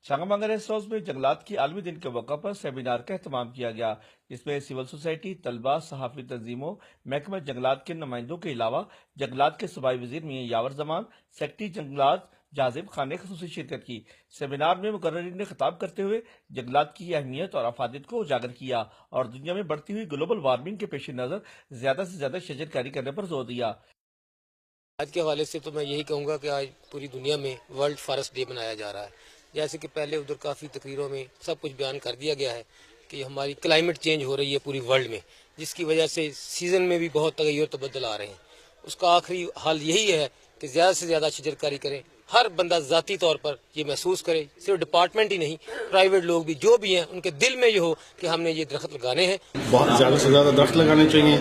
چنگامنگا rest house میں جنگلات کی عالمی دن کے موقع پر سیمینار کا اہتمام کیا گیا، جس میں سول سوسائٹی، طلباء، صحافی تنظیموں، محکمہ جنگلات کے نمائندوں کے علاوہ جنگلات کے صوبائی وزیر میاں یاور زمان، سیکٹری جنگلات جازب خان نے خصوصی شرکت کی۔ سیمینار میں مقررین نے خطاب کرتے ہوئے جنگلات کی اہمیت اور افادیت کو اجاگر کیا اور دنیا میں بڑھتی ہوئی گلوبل وارمنگ کے پیش نظر زیادہ سے زیادہ شجرکاری کرنے پر زور دیا۔ آج کے حوالے سے تو میں یہی کہوں گا کہ آج پوری دنیا میں ورلڈ فارسٹ ڈے منایا جا رہا ہے۔ جیسے کہ پہلے ادھر کافی تقریروں میں سب کچھ بیان کر دیا گیا ہے کہ ہماری کلائمیٹ چینج ہو رہی ہے پوری ورلڈ میں، جس کی وجہ سے سیزن میں بھی بہت تغیر و تبدل آ رہے ہیں۔ اس کا آخری حل یہی ہے کہ زیادہ سے زیادہ شجرکاری کریں، ہر بندہ ذاتی طور پر یہ محسوس کرے، صرف ڈپارٹمنٹ ہی نہیں، پرائیویٹ لوگ بھی جو بھی ہیں ان کے دل میں یہ ہو کہ ہم نے یہ درخت لگانے ہیں۔ بہت زیادہ سے زیادہ درخت لگانے چاہیے،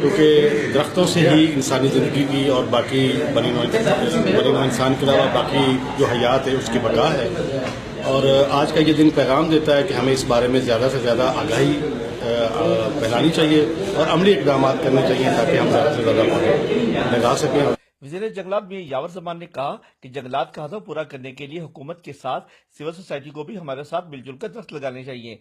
کیونکہ درختوں سے ہی انسانی زندگی کی اور باقی بنی نوع انسان کے علاوہ باقی جو حیات ہے اس کی بقا ہے۔ اور آج کا یہ دن پیغام دیتا ہے کہ ہمیں اس بارے میں زیادہ سے زیادہ آگاہی پھیلانی چاہیے اور عملی اقدامات کرنے چاہیے تاکہ ہم زیادہ سے زیادہ پودے لگا سکیں۔ وزیر جنگلات میاں یاور زمان نے کہا کہ جنگلات کا ہدف پورا کرنے کے لیے حکومت کے ساتھ سول سوسائٹی کو بھی ہمارے ساتھ مل جل کر درخت لگانے چاہیے۔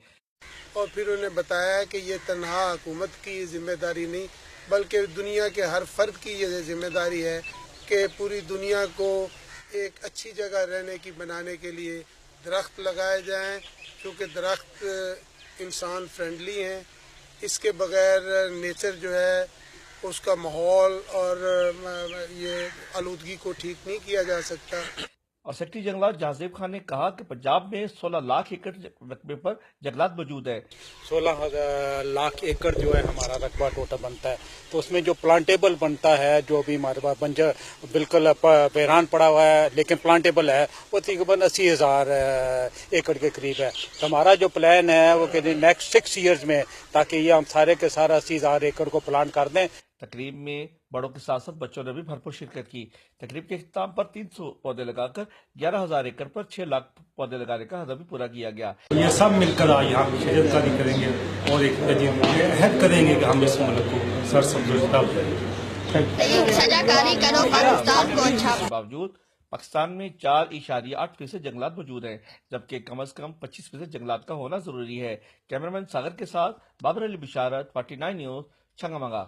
اور پھر انہیں بتایا کہ یہ تنہا حکومت کی ذمہ داری نہیں بلکہ دنیا کے ہر فرد کی یہ ذمہ داری ہے کہ پوری دنیا کو ایک اچھی جگہ رہنے کی بنانے کے لیے درخت لگائے جائیں، کیونکہ درخت انسان فرینڈلی ہیں۔ اس کے بغیر نیچر جو ہے اس کا ماحول اور یہ آلودگی کو ٹھیک نہیں کیا جا سکتا۔ اور سیکٹری جنگلات جازب خان نے کہا کہ پنجاب میں 16 لاکھ ایکڑ رقبے پر جنگلات موجود ہے۔ 16 لاکھ ایکڑ جو ہے ہمارا رقبہ ٹوٹل بنتا ہے، تو اس میں جو پلانٹیبل بنتا ہے، جو بھی ہمارے پاس بنجر بالکل ویران پڑا ہوا ہے لیکن پلانٹیبل ہے، وہ تقریباً 80,000 ایکڑ کے قریب ہے۔ تو ہمارا جو پلان ہے وہ کہ نیکسٹ 6 ایئرز میں تاکہ یہ ہم سارے کے سارا 80,000 ایکڑ کو پلانٹ کر دیں۔ تقریب میں بڑوں کے ساتھ ساتھ بچوں نے بھی بھرپور شرکت کی۔ تقریب کے اختتام پر 300 پودے لگا کر 11,000 ایکڑ پر 6 لاکھ پودے لگانے کا ہدف بھی پورا کیا گیا۔ یہ سب مل کر یہاں شجرکاری کریں گے اور ایک عہد کریں گے کہ ہم اس ملک کو سرسبز و شاداب کے باوجود پاکستان میں 4.8% جنگلات موجود ہیں، جبکہ کم از کم 25% جنگلات کا ہونا ضروری ہے۔ کیمرامین ساگر کے ساتھ بابر علی بشارت، 49 نیوز، چنگامنگا۔